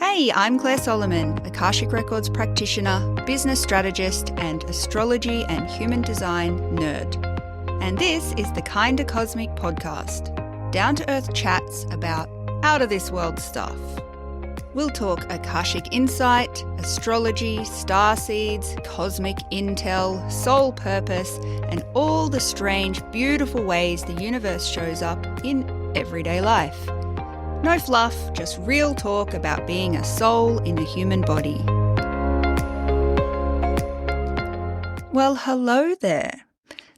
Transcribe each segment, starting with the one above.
Hey, I'm Claire Solomon, Akashic Records practitioner, business strategist, and astrology and human design nerd. And this is the Kinda Cosmic podcast, down-to-earth chats about out-of-this-world stuff. We'll talk Akashic insight, astrology, star seeds, cosmic intel, soul purpose, and all the strange, beautiful ways the universe shows up in everyday life. No fluff, just real talk about being a soul in a human body. Well, hello there.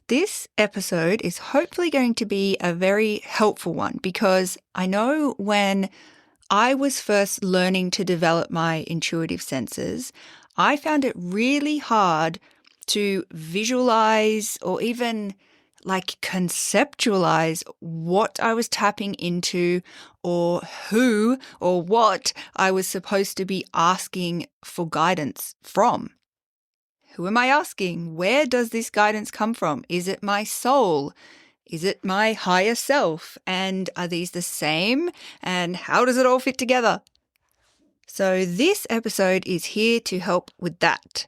This episode is hopefully going to be a very helpful one because I know when I was first learning to develop my intuitive senses, I found it really hard to visualize or even conceptualize what I was tapping into or who or what I was supposed to be asking for guidance from. Who am I asking? Where does this guidance come from? Is it my soul? Is it my higher self? And are these the same? And how does it all fit together? So this episode is here to help with that.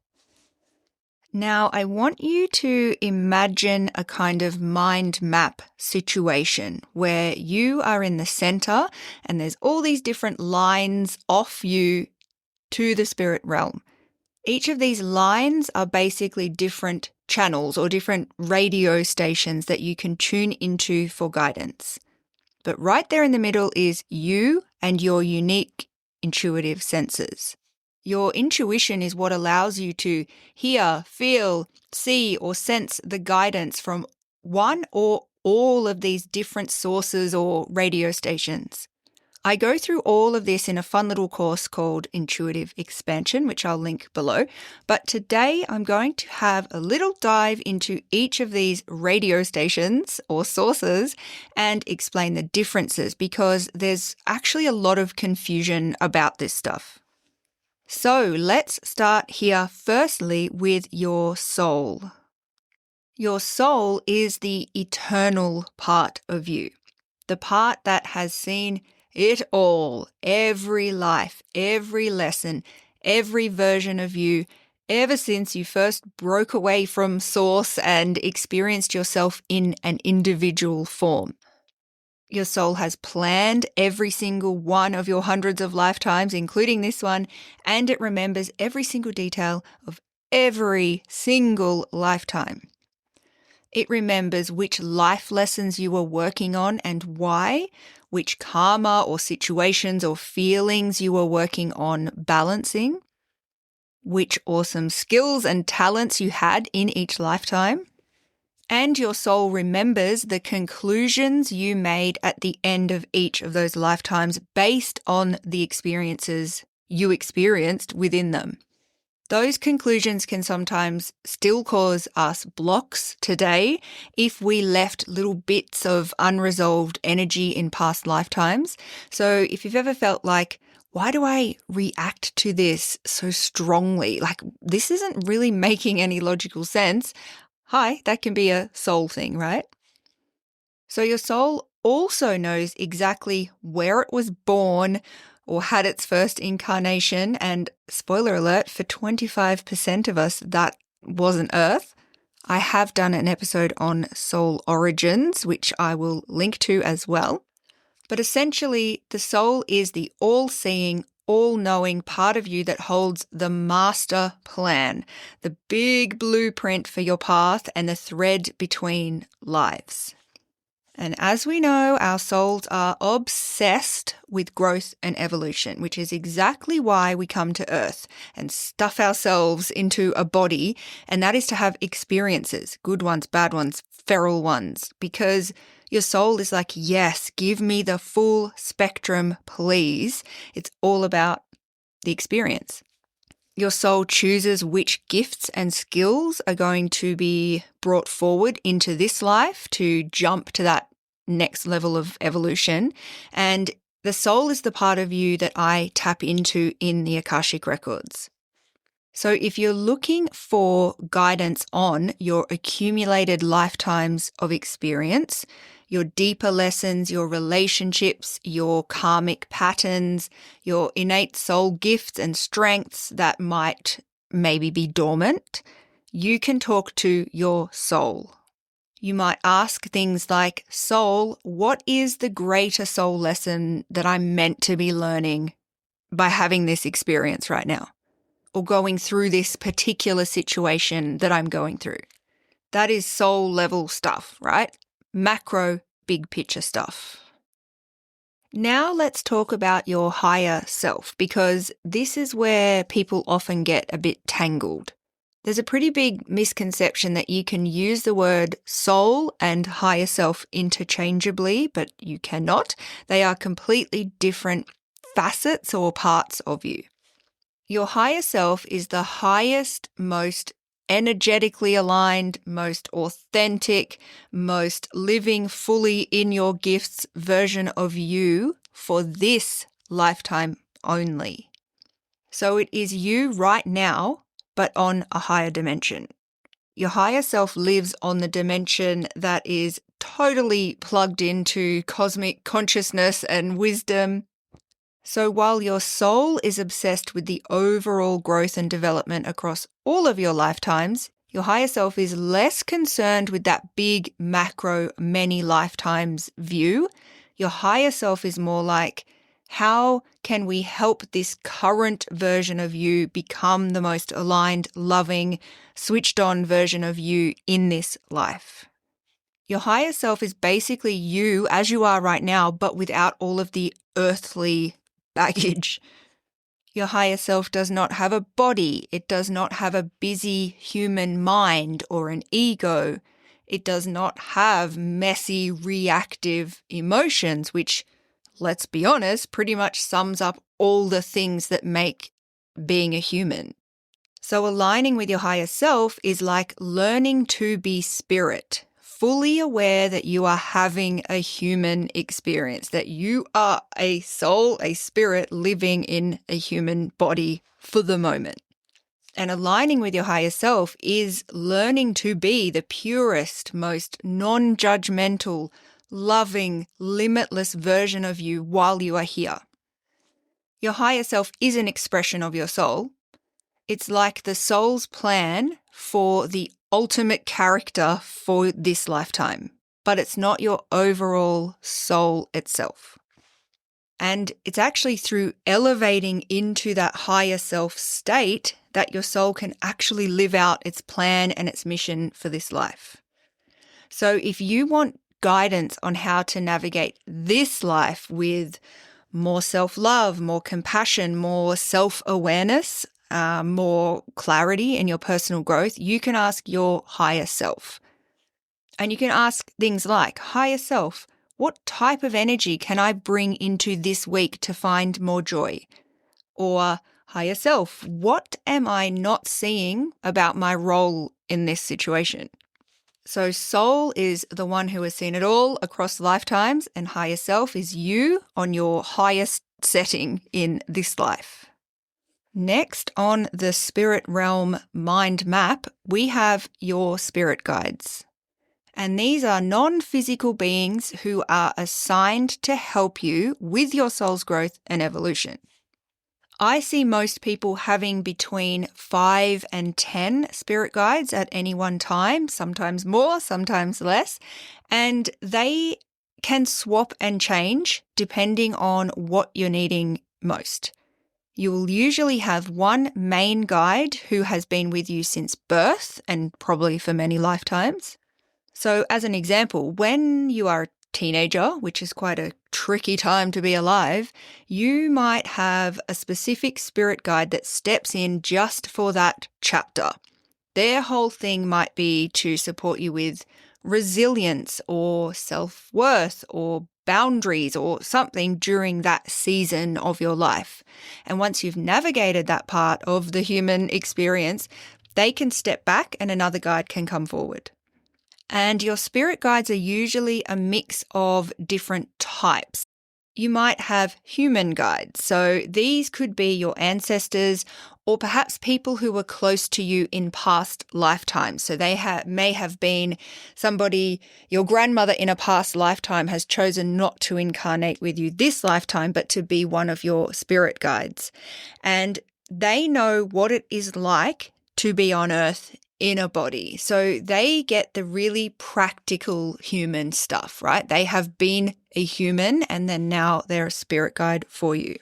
Now, I want you to imagine a kind of mind map situation where you are in the center and there's all these different lines off you to the spirit realm. Each of these lines are basically different channels or different radio stations that you can tune into for guidance. But right there in the middle is you and your unique intuitive senses. Your intuition is what allows you to hear, feel, see, or sense the guidance from one or all of these different sources or radio stations. I go through all of this in a fun little course called Intuitive Expansion, which I'll link below. But today I'm going to have a little dive into each of these radio stations or sources and explain the differences because there's actually a lot of confusion about this stuff. So let's start here firstly with your soul. Your soul is the eternal part of you, the part that has seen it all, every life, every lesson, every version of you, ever since you first broke away from source and experienced yourself in an individual form. Your soul has planned every single one of your hundreds of lifetimes, including this one, and it remembers every single detail of every single lifetime. It remembers which life lessons you were working on and why, which karma or situations or feelings you were working on balancing, which awesome skills and talents you had in each lifetime. And your soul remembers the conclusions you made at the end of each of those lifetimes based on the experiences you experienced within them. Those conclusions can sometimes still cause us blocks today if we left little bits of unresolved energy in past lifetimes. So if you've ever felt like, why do I react to this so strongly? This isn't really making any logical sense. Hi, that can be a soul thing, right? So your soul also knows exactly where it was born or had its first incarnation. And spoiler alert, for 25% of us, that wasn't Earth. I have done an episode on soul origins, which I will link to as well. But essentially, the soul is the all-seeing, all-knowing part of you that holds the master plan, the big blueprint for your path and the thread between lives. And as we know, our souls are obsessed with growth and evolution, which is exactly why we come to Earth and stuff ourselves into a body, and that is to have experiences, good ones, bad ones, feral ones, because your soul is like, yes, give me the full spectrum, please. It's all about the experience. Your soul chooses which gifts and skills are going to be brought forward into this life to jump to that next level of evolution. And the soul is the part of you that I tap into in the Akashic Records. So if you're looking for guidance on your accumulated lifetimes of experience, your deeper lessons, your relationships, your karmic patterns, your innate soul gifts and strengths that might maybe be dormant, you can talk to your soul. You might ask things like, soul, what is the greater soul lesson that I'm meant to be learning by having this experience right now, or going through this particular situation that I'm going through? That is soul level stuff, right? Macro, big picture stuff. Now let's talk about your higher self, because this is where people often get a bit tangled. There's a pretty big misconception that you can use the word soul and higher self interchangeably, but you cannot. They are completely different facets or parts of you. Your higher self is the highest, most energetically aligned, most authentic, most living fully in your gifts version of you for this lifetime only. So it is you right now, but on a higher dimension. Your higher self lives on the dimension that is totally plugged into cosmic consciousness and wisdom. So while your soul is obsessed with the overall growth and development across all of your lifetimes, your higher self is less concerned with that big macro many lifetimes view. Your higher self is more like, how can we help this current version of you become the most aligned, loving, switched on version of you in this life? Your higher self is basically you as you are right now, but without all of the earthly baggage. Your higher self does not have a body. It does not have a busy human mind or an ego. It does not have messy, reactive emotions, which, let's be honest, pretty much sums up all the things that make being a human. So aligning with your higher self is like learning to be spirit, fully aware that you are having a human experience, that you are a soul, a spirit living in a human body for the moment. And aligning with your higher self is learning to be the purest, most non-judgmental, loving, limitless version of you while you are here. Your higher self is an expression of your soul. It's like the soul's plan for the ultimate character for this lifetime, but it's not your overall soul itself. And it's actually through elevating into that higher self state that your soul can actually live out its plan and its mission for this life. So if you want guidance on how to navigate this life with more self-love, more compassion, more self-awareness, more clarity in your personal growth, you can ask your higher self. And you can ask things like, higher self, what type of energy can I bring into this week to find more joy? Or, higher self, what am I not seeing about my role in this situation? So soul is the one who has seen it all across lifetimes, and higher self is you on your highest setting in this life. Next, on the spirit realm mind map, we have your spirit guides. And these are non-physical beings who are assigned to help you with your soul's growth and evolution. I see most people having between 5 and 10 spirit guides at any one time, sometimes more, sometimes less, and they can swap and change depending on what you're needing most. You will usually have one main guide who has been with you since birth and probably for many lifetimes. So as an example, when you are a teenager, which is quite a tricky time to be alive, you might have a specific spirit guide that steps in just for that chapter. Their whole thing might be to support you with resilience or self-worth or boundaries or something during that season of your life. And once you've navigated that part of the human experience, they can step back and another guide can come forward. And your spirit guides are usually a mix of different types. You might have human guides. So these could be your ancestors or perhaps people who were close to you in past lifetimes. So they may have been somebody, your grandmother in a past lifetime has chosen not to incarnate with you this lifetime, but to be one of your spirit guides. And they know what it is like to be on Earth in a body. So they get the really practical human stuff, right? They have been a human and then now they're a spirit guide for you.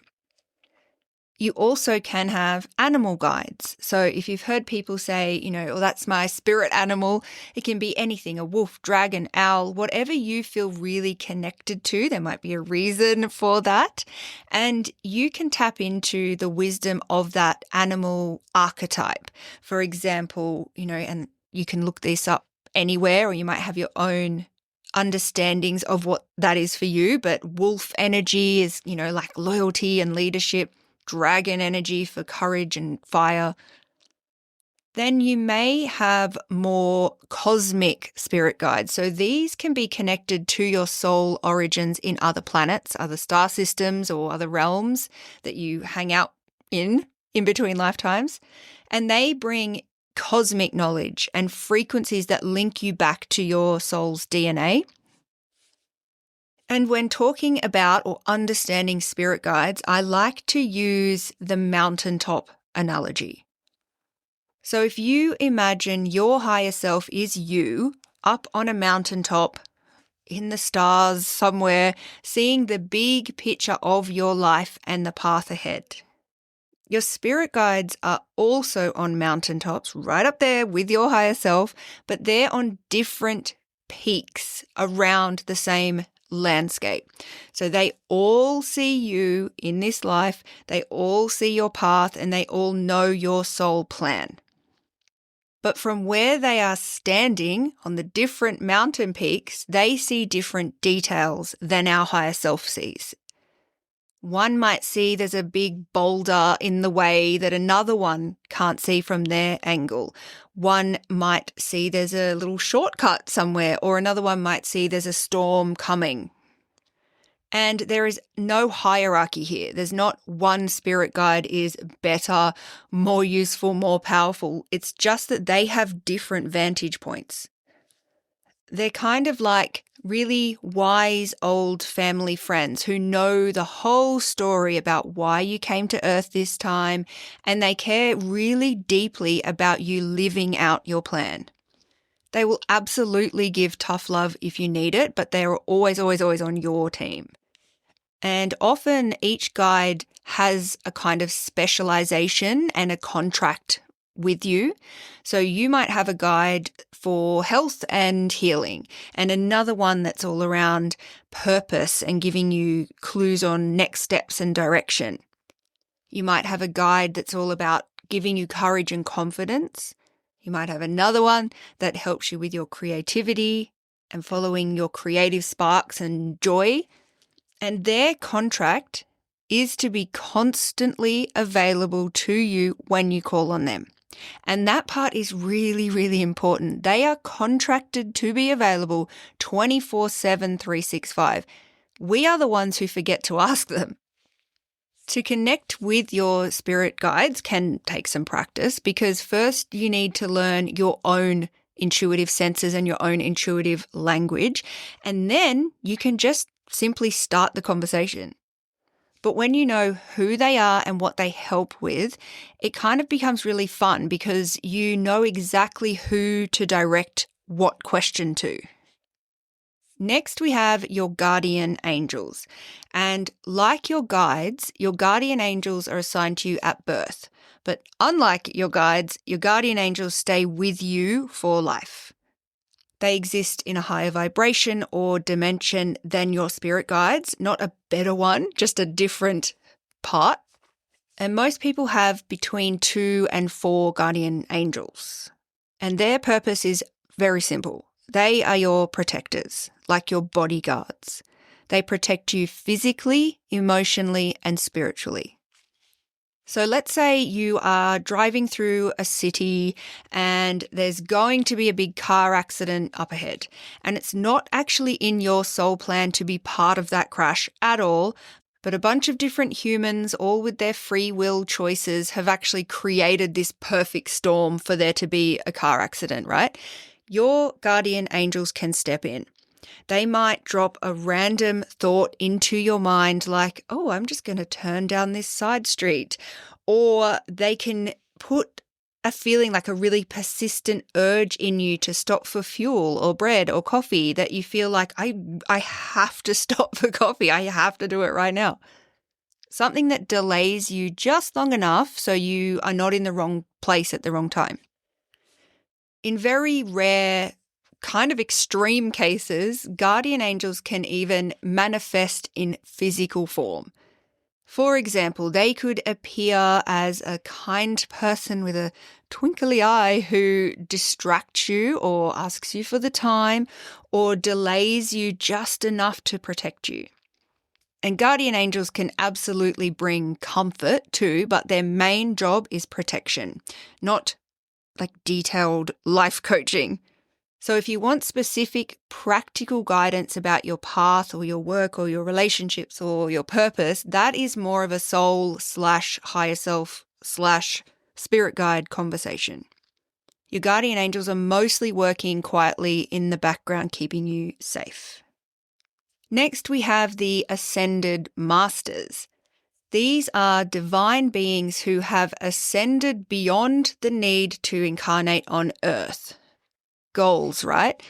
You also can have animal guides. So if you've heard people say, oh, that's my spirit animal, it can be anything, a wolf, dragon, owl, whatever you feel really connected to. There might be a reason for that. And you can tap into the wisdom of that animal archetype. For example, and you can look this up anywhere, or you might have your own understandings of what that is for you. But wolf energy is, like loyalty and leadership. Dragon energy for courage and fire. Then you may have more cosmic spirit guides. So these can be connected to your soul origins in other planets, other star systems, or other realms that you hang out in between lifetimes. And they bring cosmic knowledge and frequencies that link you back to your soul's DNA. And when talking about or understanding spirit guides, I like to use the mountaintop analogy. So if you imagine your higher self is you up on a mountaintop in the stars somewhere, seeing the big picture of your life and the path ahead. Your spirit guides are also on mountaintops, right up there with your higher self, but they're on different peaks around the same landscape. So they all see you in this life, they all see your path, and they all know your soul plan. But from where they are standing on the different mountain peaks, they see different details than our higher self sees. One might see there's a big boulder in the way that another one can't see from their angle. One might see there's a little shortcut somewhere, or another one might see there's a storm coming. And there is no hierarchy here. There's not one spirit guide is better, more useful, more powerful. It's just that they have different vantage points. They're kind of like really wise old family friends who know the whole story about why you came to Earth this time, and they care really deeply about you living out your plan. They will absolutely give tough love if you need it, but they're always, always, always on your team. And often each guide has a kind of specialization and a contract with you. So you might have a guide for health and healing, and another one that's all around purpose and giving you clues on next steps and direction. You might have a guide that's all about giving you courage and confidence. You might have another one that helps you with your creativity and following your creative sparks and joy. And their contract is to be constantly available to you when you call on them. And that part is really, really important. They are contracted to be available 24/7, 365. We are the ones who forget to ask them. To connect with your spirit guides can take some practice, because first you need to learn your own intuitive senses and your own intuitive language, and then you can just simply start the conversation. But when you know who they are and what they help with, it kind of becomes really fun because you know exactly who to direct what question to. Next, we have your guardian angels. And like your guides, your guardian angels are assigned to you at birth. But unlike your guides, your guardian angels stay with you for life. They exist in a higher vibration or dimension than your spirit guides, not a better one, just a different part. And most people have between 2 and 4 guardian angels. And their purpose is very simple. They are your protectors, like your bodyguards. They protect you physically, emotionally, and spiritually. So let's say you are driving through a city and there's going to be a big car accident up ahead. And it's not actually in your soul plan to be part of that crash at all, but a bunch of different humans, all with their free will choices, have actually created this perfect storm for there to be a car accident, right? Your guardian angels can step in. They might drop a random thought into your mind like, oh, I'm just going to turn down this side street. Or they can put a feeling like a really persistent urge in you to stop for fuel or bread or coffee that you feel like, I have to stop for coffee. I have to do it right now. Something that delays you just long enough so you are not in the wrong place at the wrong time. In very rare, kind of extreme cases, guardian angels can even manifest in physical form. For example, they could appear as a kind person with a twinkly eye who distracts you or asks you for the time or delays you just enough to protect you. And guardian angels can absolutely bring comfort too, but their main job is protection, not like detailed life coaching. So if you want specific practical guidance about your path or your work or your relationships or your purpose, that is more of a soul/higher self/spirit guide conversation. Your guardian angels are mostly working quietly in the background, keeping you safe. Next, we have the ascended masters. These are divine beings who have ascended beyond the need to incarnate on Earth. Goals, right?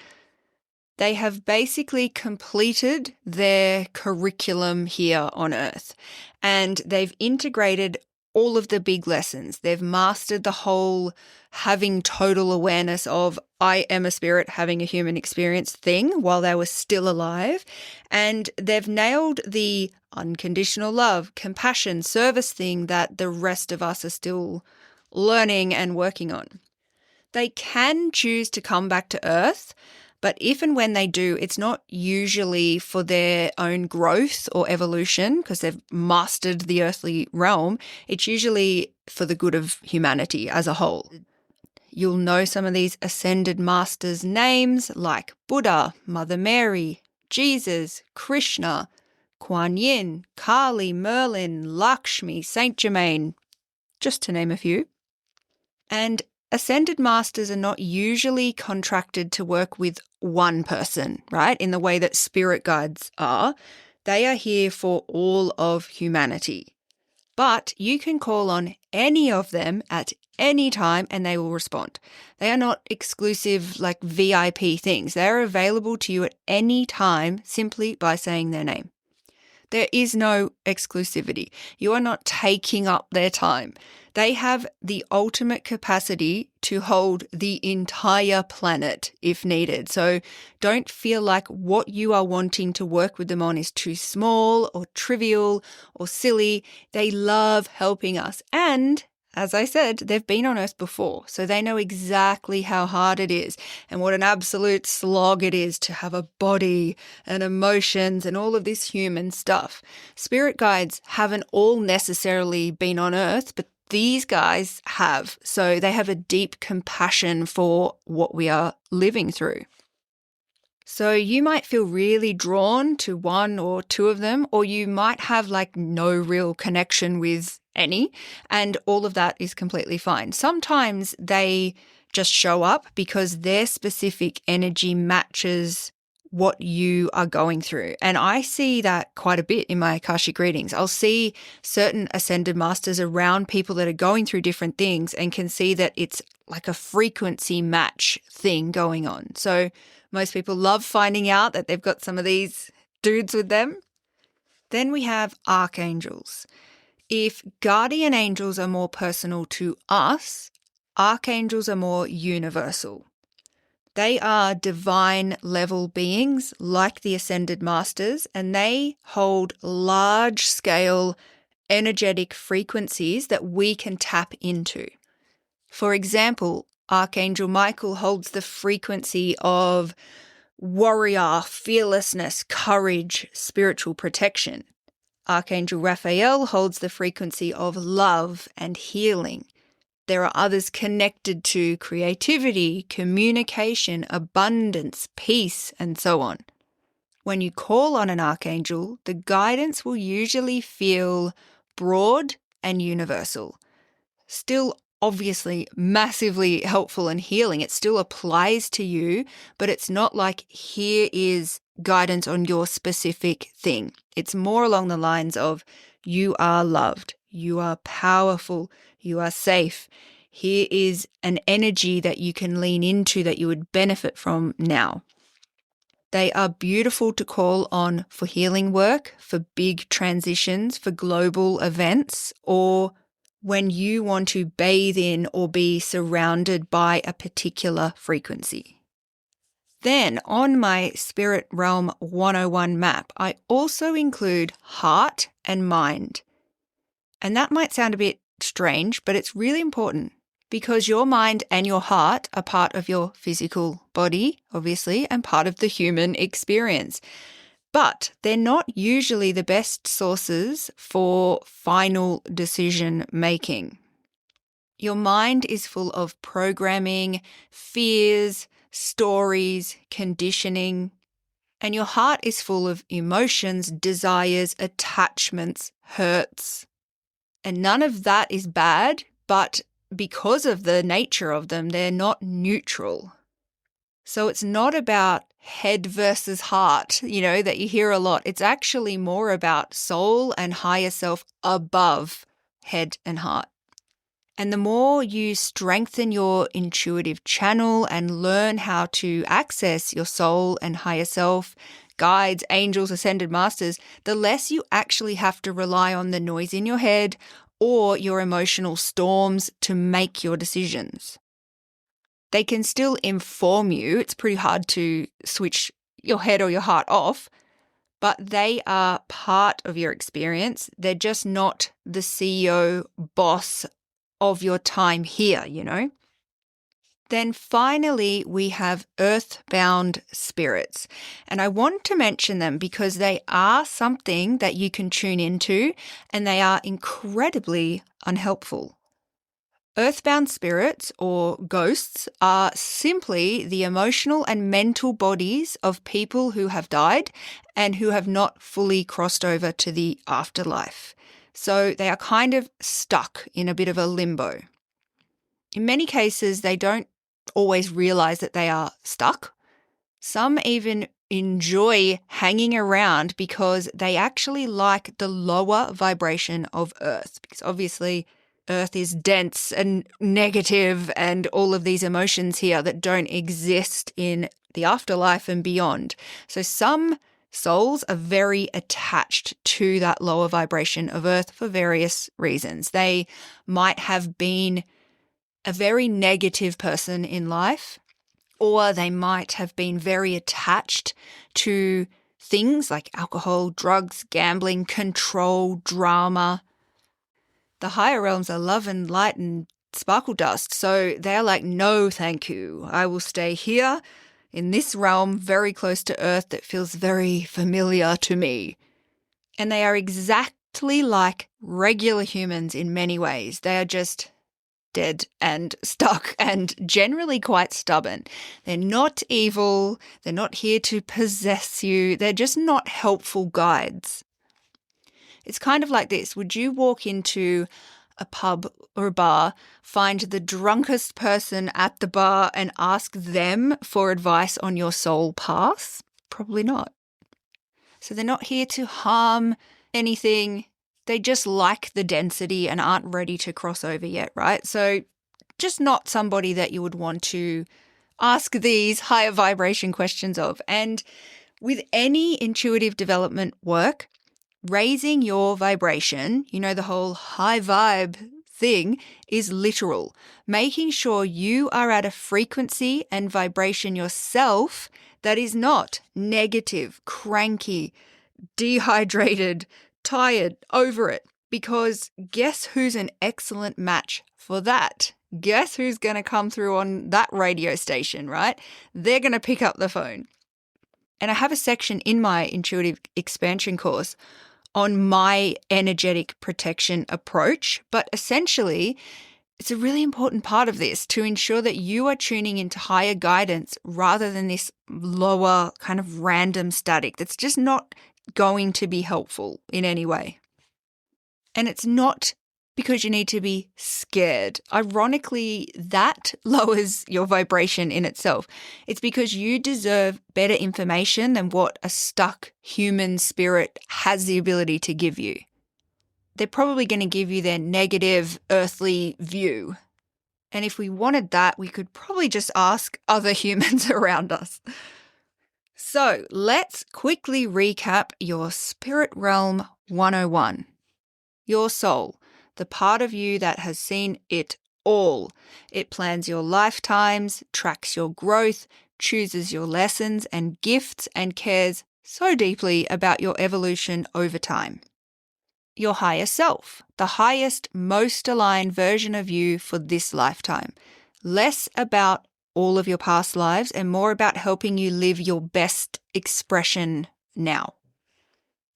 They have basically completed their curriculum here on Earth and they've integrated all of the big lessons. They've mastered the whole having total awareness of I am a spirit having a human experience thing while they were still alive. And they've nailed the unconditional love, compassion, service thing that the rest of us are still learning and working on. They can choose to come back to Earth, but if and when they do, it's not usually for their own growth or evolution because they've mastered the earthly realm. It's usually for the good of humanity as a whole. You'll know some of these ascended masters' names like Buddha, Mother Mary, Jesus, Krishna, Kuan Yin, Kali, Merlin, Lakshmi, Saint Germain, just to name a few. And ascended masters are not usually contracted to work with one person, right? In the way that spirit guides are. They are here for all of humanity. But you can call on any of them at any time and they will respond. They are not exclusive like VIP things. They are available to you at any time simply by saying their name. There is no exclusivity. You are not taking up their time. They have the ultimate capacity to hold the entire planet if needed. So don't feel like what you are wanting to work with them on is too small or trivial or silly. They love helping us. And as I said, they've been on Earth before, so they know exactly how hard it is and what an absolute slog it is to have a body and emotions and all of this human stuff. Spirit guides haven't all necessarily been on Earth, but these guys have. So they have a deep compassion for what we are living through. So you might feel really drawn to one or two of them, or you might have like no real connection with any, and all of that is completely fine. Sometimes they just show up because their specific energy matches what you are going through. And I see that quite a bit in my Akashic readings. I'll see certain ascended masters around people that are going through different things and can see that it's like a frequency match thing going on. So most people love finding out that they've got some of these dudes with them. Then we have archangels. If guardian angels are more personal to us, archangels are more universal. They are divine level beings like the ascended masters, and they hold large scale energetic frequencies that we can tap into. For example, Archangel Michael holds the frequency of warrior, fearlessness, courage, spiritual protection. Archangel Raphael holds the frequency of love and healing. There are others connected to creativity, communication, abundance, peace, and so on. When you call on an archangel, the guidance will usually feel broad and universal. Still obviously massively helpful and healing. It still applies to you, but it's not like here is guidance on your specific thing. It's more along the lines of you are loved, you are powerful, you are safe. Here is an energy that you can lean into that you would benefit from now. They are beautiful to call on for healing work, for big transitions, for global events, or when you want to bathe in or be surrounded by a particular frequency. Then on my Spirit Realm 101 map, I also include heart and mind. And that might sound a bit strange, but it's really important because your mind and your heart are part of your physical body, obviously, and part of the human experience. But they're not usually the best sources for final decision making. Your mind is full of programming, fears, stories, conditioning, and your heart is full of emotions, desires, attachments, hurts. And none of that is bad, but because of the nature of them, they're not neutral. So it's not about head versus heart, that you hear a lot. It's actually more about soul and higher self above head and heart. And the more you strengthen your intuitive channel and learn how to access your soul and higher self, guides, angels, ascended masters, the less you actually have to rely on the noise in your head or your emotional storms to make your decisions. They can still inform you. It's pretty hard to switch your head or your heart off, but they are part of your experience. They're just not the CEO, boss of your time here, Then finally, we have earthbound spirits. And I want to mention them because they are something that you can tune into and they are incredibly unhelpful. Earthbound spirits or ghosts are simply the emotional and mental bodies of people who have died and who have not fully crossed over to the afterlife. So they are kind of stuck in a bit of a limbo. In many cases, they don't always realize that they are stuck. Some even enjoy hanging around because they actually like the lower vibration of Earth, because obviously Earth is dense and negative and all of these emotions here that don't exist in the afterlife and beyond. So some souls are very attached to that lower vibration of Earth for various reasons. They might have been a very negative person in life, or they might have been very attached to things like alcohol, drugs, gambling, control, drama. The higher realms are love and light and sparkle dust, so they're like, no, thank you. I will stay here in this realm very close to Earth that feels very familiar to me. And they are exactly like regular humans in many ways. They are just dead and stuck and generally quite stubborn. They're not evil. They're not here to possess you. They're just not helpful guides. It's kind of like this. Would you walk into a pub or a bar, find the drunkest person at the bar and ask them for advice on your soul path? Probably not. So they're not here to harm anything. They just like the density and aren't ready to cross over yet, right? So just not somebody that you would want to ask these higher vibration questions of. And with any intuitive development work, raising your vibration, the whole high vibe thing is literal. Making sure you are at a frequency and vibration yourself that is not negative, cranky, dehydrated, tired, over it. Because guess who's an excellent match for that? Guess who's going to come through on that radio station, right? They're going to pick up the phone. And I have a section in my intuitive expansion course on my energetic protection approach, but essentially, it's a really important part of this to ensure that you are tuning into higher guidance rather than this lower kind of random static that's just not going to be helpful in any way. And it's not because you need to be scared. Ironically, that lowers your vibration in itself. It's because you deserve better information than what a stuck human spirit has the ability to give you. They're probably going to give you their negative earthly view. And if we wanted that, we could probably just ask other humans around us. So let's quickly recap your Spirit Realm 101. Your soul, the part of you that has seen it all. It plans your lifetimes, tracks your growth, chooses your lessons and gifts, and cares so deeply about your evolution over time. Your higher self, the highest, most aligned version of you for this lifetime. Less about all of your past lives and more about helping you live your best expression now.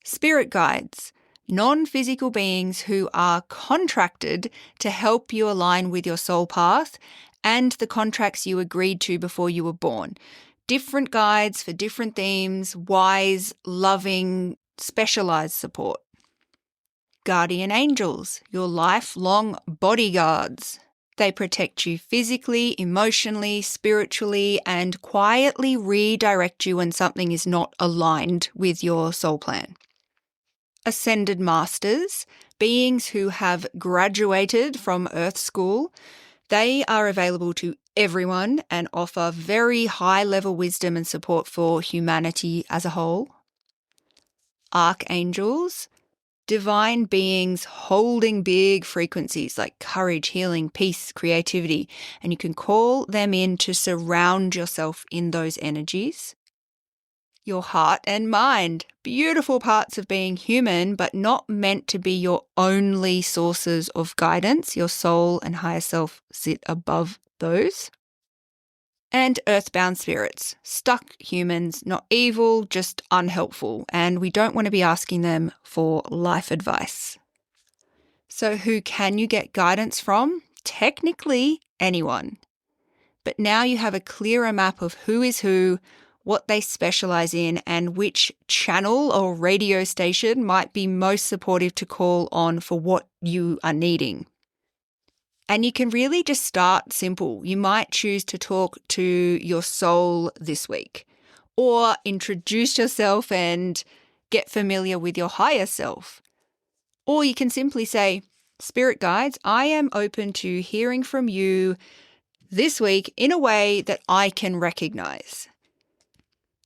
Spirit guides, non-physical beings who are contracted to help you align with your soul path and the contracts you agreed to before you were born. Different guides for different themes, wise, loving, specialized support. Guardian angels, your lifelong bodyguards. They protect you physically, emotionally, spiritually, and quietly redirect you when something is not aligned with your soul plan. Ascended masters, beings who have graduated from Earth School. They are available to everyone and offer very high-level wisdom and support for humanity as a whole. Archangels, divine beings holding big frequencies like courage, healing, peace, creativity, and you can call them in to surround yourself in those energies. Your heart and mind, beautiful parts of being human, but not meant to be your only sources of guidance. Your soul and higher self sit above those. And earthbound spirits, stuck humans, not evil, just unhelpful, and we don't want to be asking them for life advice. So who can you get guidance from? Technically, anyone. But now you have a clearer map of who is who, what they specialize in, and which channel or radio station might be most supportive to call on for what you are needing. And you can really just start simple. You might choose to talk to your soul this week, or introduce yourself and get familiar with your higher self. Or you can simply say, Spirit guides, I am open to hearing from you this week in a way that I can recognize.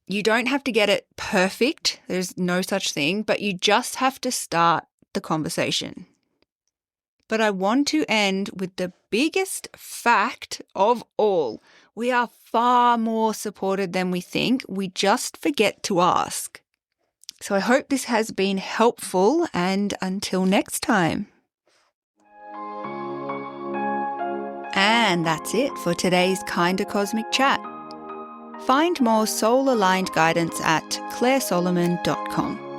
You don't have to get it perfect. There's no such thing, but you just have to start the conversation. But I want to end with the biggest fact of all. We are far more supported than we think. We just forget to ask. So I hope this has been helpful, and until next time. And that's it for today's Kinda Cosmic Chat. Find more soul-aligned guidance at clairesolomon.com.